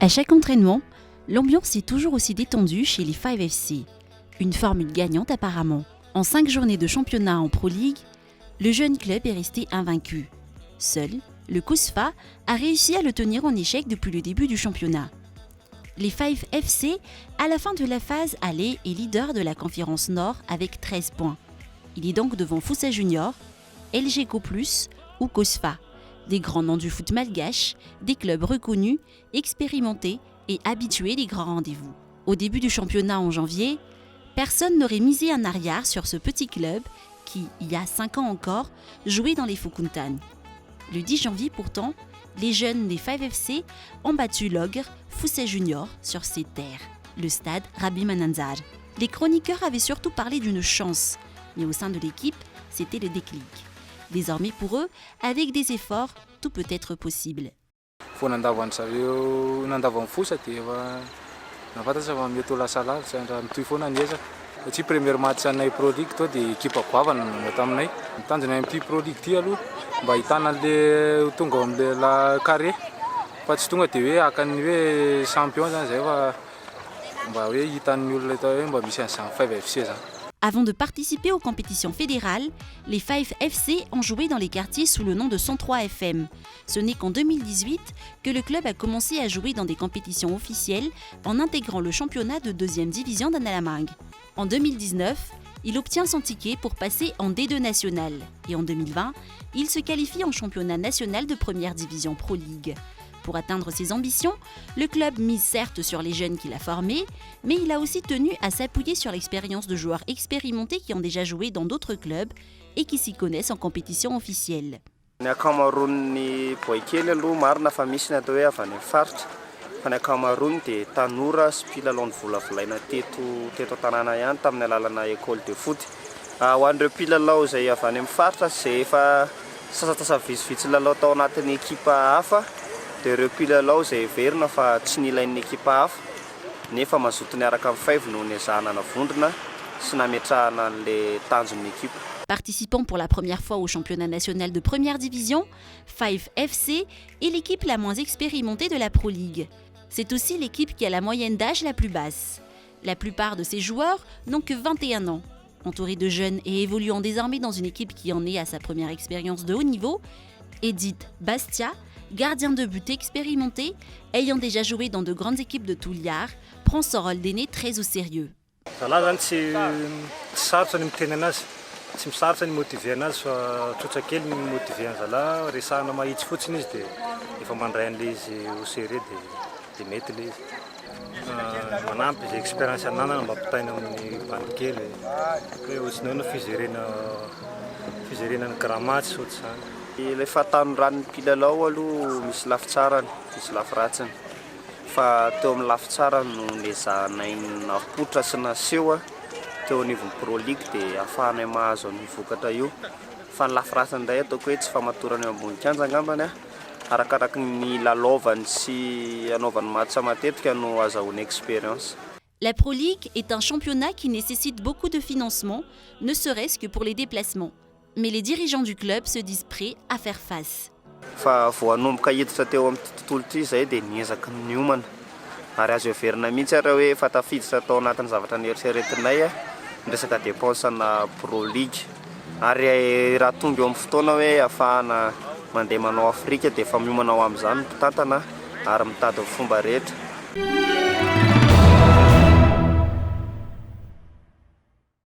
À chaque entraînement, l'ambiance est toujours aussi détendue chez les 5FC. Une formule gagnante apparemment. En 5 journées de championnat en Pro League, le jeune club est resté invaincu. Seul, le COSFA a réussi à le tenir en échec depuis le début du championnat. Les 5FC, à la fin de la phase aller, est leader de la conférence Nord avec 13 points. Il est donc devant Foussa Junior, LG Co+, ou COSFA, des grands noms du foot malgache, des clubs reconnus, expérimentés et habitués des grands rendez-vous. Au début du championnat en janvier, personne n'aurait misé en arrière sur ce petit club qui, il y a 5 ans encore, jouait dans les Fukuntan. Le 10 janvier pourtant, les jeunes des 5FC ont battu l'ogre Foussa Junior sur ses terres, le stade Rabbi Mananzar. Les chroniqueurs avaient surtout parlé d'une chance, mais au sein de l'équipe, c'était le déclic. Désormais pour eux, avec des efforts, tout peut être possible. Ty premier match anay Pro League to dia équipe goavana taminay. Mitandrina amin'ity Pro League ty aloha mba hitana le tonga amin'le la carré. Fa tsy tonga dia hoe hakan'ny hoe champion zany zay fa mba hoe hitan'ny olona atao hoe mba misy an'izany 5FC zany. Avant de participer aux compétitions fédérales, les 5FC ont joué dans les quartiers sous le nom de 103 FM. Ce n'est qu'en 2018 que le club a commencé à jouer dans des compétitions officielles en intégrant le championnat de 2e division d'Analamang. En 2019, il obtient son ticket pour passer en D2 national et en 2020, il se qualifie en championnat national de première division Pro League. Pour atteindre ses ambitions, le club mise certes sur les jeunes qu'il a formés, mais il a aussi tenu à s'appuyer sur l'expérience de joueurs expérimentés qui ont déjà joué dans d'autres clubs et qui s'y connaissent en compétition officielle. Ny ankamaroan'ny boykely aloha marina fa misy ny atao hoe avy any amin'ny faritra fa ny ankamaroany dia tanora sy mpilalao ny volavolaina teto an-tanàna ihany tamin'ny alalana école de foot. Ho an'ireo mpilalao izay avy any amin'ny faritra izay efa sasasasa vitsivitsy lalao tao anatin'ny ekipa hafa dia ireo mpilalao izay verina fa tsy nilain'ny ekipa hafa nefa mazoto niaraka amin'ny 5 noho ny ezahana navondrona sy nametrahana an'ilay tanjon'ny ekipa. Participant pour la première fois au championnat national de première division, 5FC est l'équipe la moins expérimentée de la Pro League. C'est aussi l'équipe qui a la moyenne d'âge la plus basse. La plupart de ses joueurs n'ont que 21 ans. Entouré de jeunes et évoluant désormais dans une équipe qui en est à sa première expérience de haut niveau, Edith Bastia, gardien de but expérimenté, ayant déjà joué dans de grandes équipes de Touliar, prend son rôle d'aîné très au sérieux. Tsy misarotra ny motiver anazy fa tsotra kely ny motiver ny zalahy resahana mahitsy fotsiny izy dia efa mandray an'ilay izy au sérieux dia mety ilay izy. Manampy izay expérience ananana mba ampitaina amin'ny bandy kely hoe ohatsinao fizerena ny grand match ohatr'izany. Ilay fahatanorany mpilalao aloha misy lafitsarany, misy lafiratsiny. Fa teo amin'ny lafitsarany no niezahanay napotra sy naseho teo anivon'ny Pro League dia ahafahanay mahazo ny vokatra io. Fa ny lafiratsiny indray ataoko hoe tsy famatorana eo ambony kianja angambany arakaraky ny lalaovany sy anaovany match matetika no azahoany expérience. La Pro League est un championnat qui nécessite beaucoup de financement, ne serait-ce que pour les déplacements. Mais les dirigeants du club se disent prêts à faire face. Fa voanomboka hiditra teo amin'ny tontolo ity izay dia niezaka niomana. Ary azo heverina mihitsy raha hoe fa tafiditra tao anatin'ny zavatra nieritreretinay resaka dépensena Pro League. Ary raha tonga eo amin'ny fotoana hoe ahafahana mandeha manao Afrika dia efa miomana ao amin'izany mpitantana ary mitady fomba rehetra.